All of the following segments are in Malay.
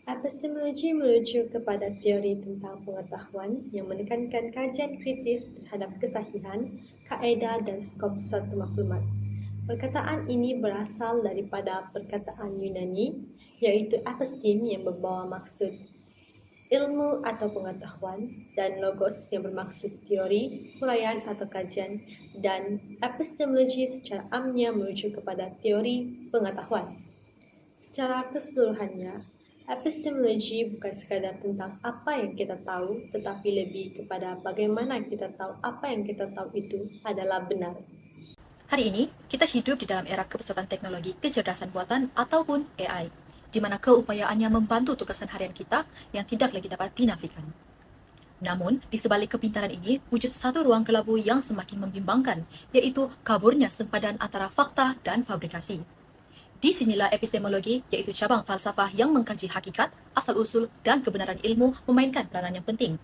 Epistemologi merujuk kepada teori tentang pengetahuan yang menekankan kajian kritis terhadap kesahihan, kaedah dan skop suatu maklumat. Perkataan ini berasal daripada perkataan Yunani iaitu episteme yang membawa maksud ilmu atau pengetahuan dan logos yang bermaksud teori, huraian atau kajian, dan epistemologi secara amnya merujuk kepada teori pengetahuan. Secara keseluruhannya, epistemologi bukan sekadar tentang apa yang kita tahu, tetapi lebih kepada bagaimana kita tahu apa yang kita tahu itu adalah benar. Hari ini, kita hidup di dalam era kepesatan teknologi kecerdasan buatan ataupun AI, di mana keupayaannya membantu tugasan harian kita yang tidak lagi dapat dinafikan. Namun, di sebalik kepintaran ini, wujud satu ruang kelabu yang semakin membimbangkan, yaitu kaburnya sempadan antara fakta dan fabrikasi. Di sinilah epistemologi, yaitu cabang falsafah yang mengkaji hakikat, asal-usul, dan kebenaran ilmu memainkan peranan yang penting.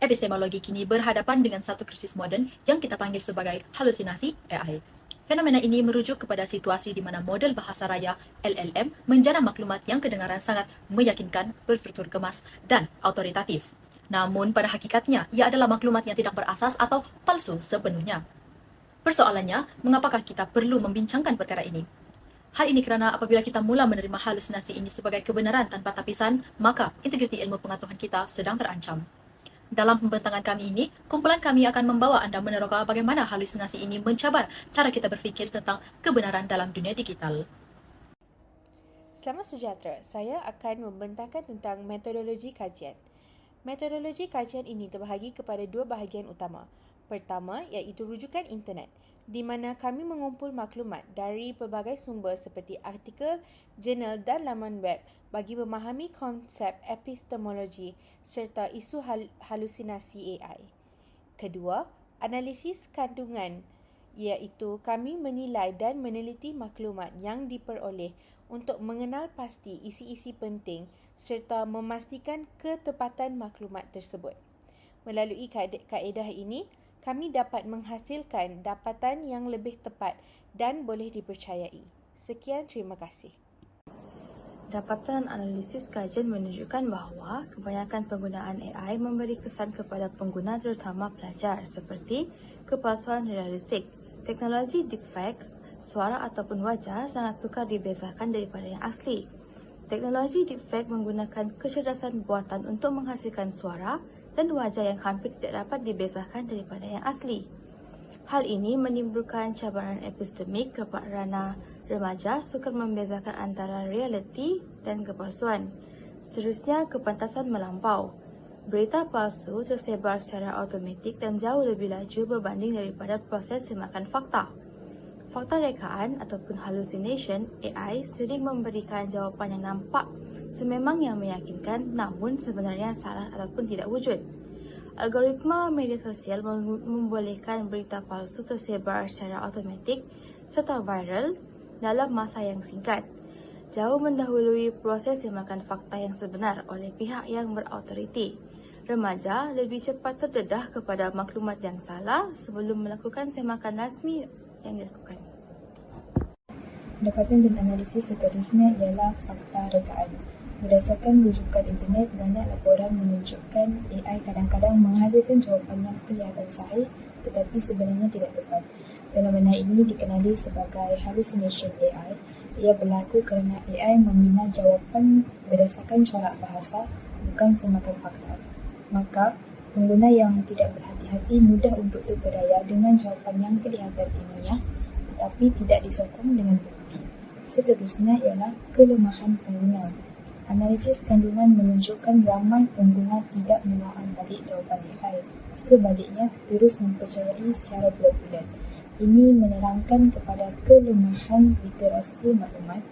Epistemologi kini berhadapan dengan satu krisis moden yang kita panggil sebagai halusinasi AI. Fenomena ini merujuk kepada situasi di mana model bahasa raya LLM menjana maklumat yang kedengaran sangat meyakinkan, berstruktur kemas, dan autoritatif. Namun pada hakikatnya, ia adalah maklumat yang tidak berasas atau palsu sepenuhnya. Persoalannya, mengapakah kita perlu membincangkan perkara ini? Hal ini kerana apabila kita mula menerima halusinasi ini sebagai kebenaran tanpa tapisan, maka integriti ilmu pengetahuan kita sedang terancam. Dalam pembentangan kami ini, kumpulan kami akan membawa anda meneroka bagaimana halusinasi ini mencabar cara kita berfikir tentang kebenaran dalam dunia digital. Selamat sejahtera, saya akan membentangkan tentang metodologi kajian. Metodologi kajian ini terbahagi kepada dua bahagian utama. Pertama, iaitu rujukan internet, di mana kami mengumpul maklumat dari pelbagai sumber seperti artikel, jurnal dan laman web bagi memahami konsep epistemologi serta isu halusinasi AI. Kedua, analisis kandungan, iaitu kami menilai dan meneliti maklumat yang diperoleh untuk mengenal pasti isi-isi penting serta memastikan ketepatan maklumat tersebut. Melalui kaedah ini, kami dapat menghasilkan dapatan yang lebih tepat dan boleh dipercayai. Sekian, terima kasih. Dapatan analisis kajian menunjukkan bahawa kebanyakan penggunaan AI memberi kesan kepada pengguna terutama pelajar seperti kepalsuan realistik. Teknologi deepfake, suara ataupun wajah sangat sukar dibezakan daripada yang asli. Teknologi deepfake menggunakan kecerdasan buatan untuk menghasilkan suara dan wajah yang hampir tidak dapat dibezakan daripada yang asli. Hal ini menimbulkan cabaran epistemik kerana remaja sukar membezakan antara realiti dan kepalsuan. Seterusnya, kepantasan melampau. Berita palsu tersebar secara automatik dan jauh lebih laju berbanding daripada proses semakan fakta. Fakta rekaan ataupun hallucination AI sering memberikan jawapan yang nampak sememang yang meyakinkan namun sebenarnya salah ataupun tidak wujud. Algoritma media sosial membolehkan berita palsu tersebar secara automatik serta viral dalam masa yang singkat, jauh mendahului proses semakan fakta yang sebenar oleh pihak yang berautoriti. Remaja lebih cepat terdedah kepada maklumat yang salah sebelum melakukan semakan rasmi yang dilakukan. Dapatan dan analisis seterusnya ialah fakta rekaan. Berdasarkan rujukan internet, banyak laporan menunjukkan AI kadang-kadang menghasilkan jawapan yang kelihatan sahih tetapi sebenarnya tidak tepat. Fenomena ini dikenali sebagai hallucination AI. Ia berlaku kerana AI membina jawapan berdasarkan corak bahasa, bukan semakan fakta. Maka, pengguna yang tidak berhati-hati mudah untuk terpedaya dengan jawapan yang kelihatan ilmiah tetapi tidak disokong dengan bukti. Seterusnya ialah kelemahan pengguna. Analisis kandungan menunjukkan ramai pengguna tidak menauan balik jawapan AI. Sebaliknya, terus mempercayai secara bulat-bulat. Ini menerangkan kepada kelemahan literasi maklumat.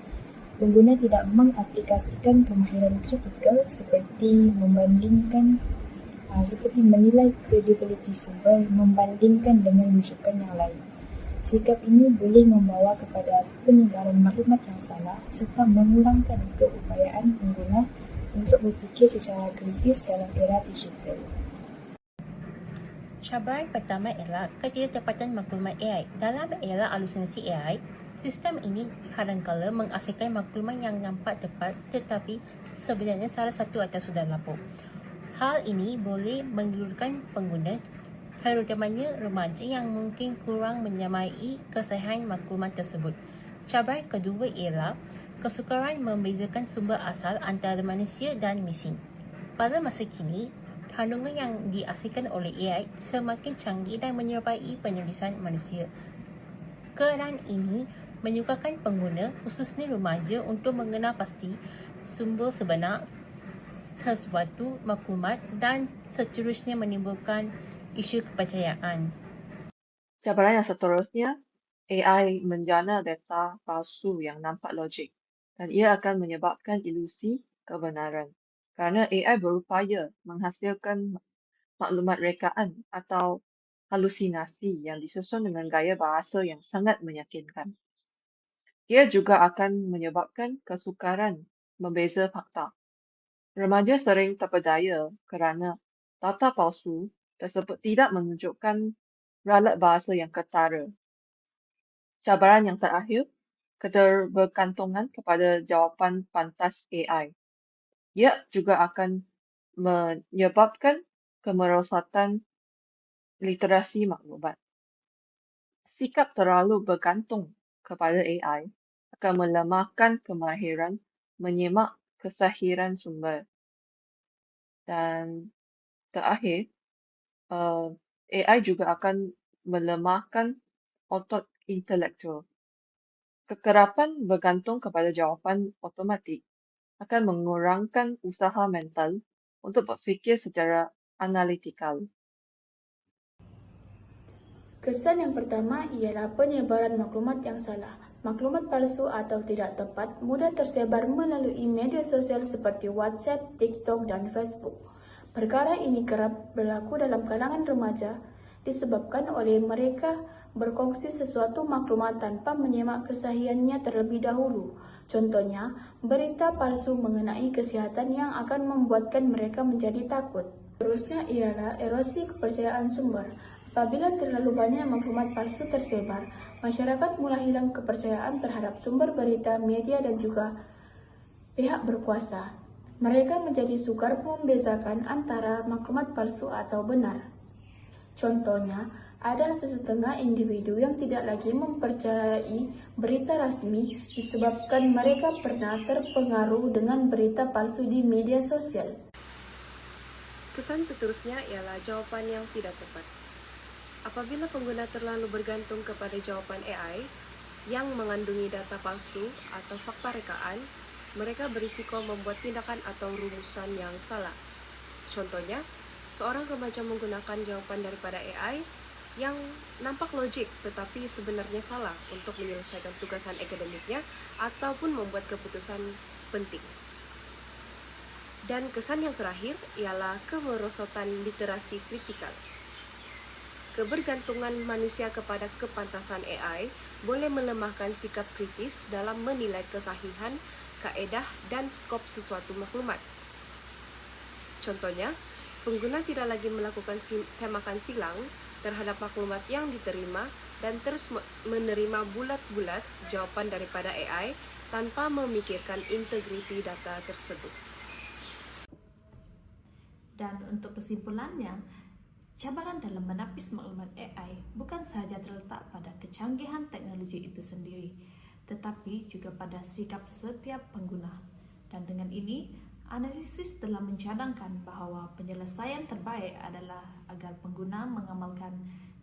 Pengguna tidak mengaplikasikan kemahiran kritikal seperti menilai kredibiliti sumber membandingkan dengan rujukan yang lain. Sikap ini boleh membawa kepada penyebaran maklumat yang salah serta mengurangkan keupayaan pengguna untuk berfikir secara kritis dalam era digital. Cabaran pertama ialah ketidaktepatan maklumat AI. Dalam era halusinasi AI, sistem ini kadangkala menghasilkan maklumat yang nampak tepat tetapi sebenarnya salah satu atau sudah lapuk. Hal ini boleh menggelurkan pengguna, terutamanya remaja yang mungkin kurang menyamai kesahihan maklumat tersebut. Cabaran kedua ialah kesukaran membezakan sumber asal antara manusia dan mesin. Pada masa kini, kandungan yang dihasilkan oleh AI semakin canggih dan menyerupai penulisan manusia. Keadaan ini menyukarkan pengguna, khususnya remaja, untuk mengenal pasti sumber sebenar sesuatu maklumat dan seterusnya menimbulkan isu kepercayaan. Cabaran yang seterusnya, AI menjana data palsu yang nampak logik dan ia akan menyebabkan ilusi kebenaran. Kerana AI berupaya menghasilkan maklumat rekaan atau halusinasi yang disusun dengan gaya bahasa yang sangat meyakinkan. Ia juga akan menyebabkan kesukaran membeza fakta. Remaja sering terpedaya kerana data palsu tersebut tidak menunjukkan ralat bahasa yang ketara. Cabaran yang terakhir, keterbergantungan kepada jawapan pantas AI. Ia juga akan menyebabkan kemerosotan literasi maklumat. Sikap terlalu bergantung kepada AI akan melemahkan kemahiran menyemak kesahihan sumber. Dan terakhir, AI juga akan melemahkan otot intelektual. Kekerapan bergantung kepada jawapan otomatik akan mengurangkan usaha mental untuk berfikir secara analitikal. Kesan yang pertama ialah penyebaran maklumat yang salah. Maklumat palsu atau tidak tepat mudah tersebar melalui media sosial seperti WhatsApp, TikTok, dan Facebook. Perkara ini kerap berlaku dalam kalangan remaja disebabkan oleh mereka berkongsi sesuatu maklumat tanpa menyemak kesahihannya terlebih dahulu. Contohnya, berita palsu mengenai kesihatan yang akan membuatkan mereka menjadi takut. Terusnya ialah erosi kepercayaan sumber. Apabila terlalu banyak maklumat palsu tersebar, masyarakat mulai hilang kepercayaan terhadap sumber berita, media, dan juga pihak berkuasa. Mereka menjadi sukar membezakan antara maklumat palsu atau benar. Contohnya, ada sesetengah individu yang tidak lagi mempercayai berita rasmi disebabkan mereka pernah terpengaruh dengan berita palsu di media sosial. Kesan seterusnya ialah jawapan yang tidak tepat. Apabila pengguna terlalu bergantung kepada jawapan AI yang mengandungi data palsu atau fakta rekaan, mereka berisiko membuat tindakan atau rumusan yang salah. Contohnya, seorang remaja menggunakan jawapan daripada AI yang nampak logik tetapi sebenarnya salah untuk menyelesaikan tugasan akademiknya ataupun membuat keputusan penting. Dan kesan yang terakhir ialah kemerosotan literasi kritikal. Kebergantungan manusia kepada kepantasan AI boleh melemahkan sikap kritis dalam menilai kesahihan, kaedah, dan skop sesuatu maklumat. Contohnya, pengguna tidak lagi melakukan semakan silang terhadap maklumat yang diterima dan terus menerima bulat-bulat jawapan daripada AI tanpa memikirkan integriti data tersebut. Dan untuk kesimpulannya, cabaran dalam menapis maklumat AI bukan sahaja terletak pada kecanggihan teknologi itu sendiri, tetapi juga pada sikap setiap pengguna. Dan dengan ini, analisis telah mencadangkan bahawa penyelesaian terbaik adalah agar pengguna mengamalkan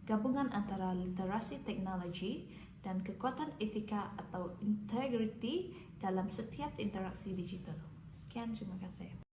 gabungan antara literasi teknologi dan kekuatan etika atau integriti dalam setiap interaksi digital. Sekian, terima kasih.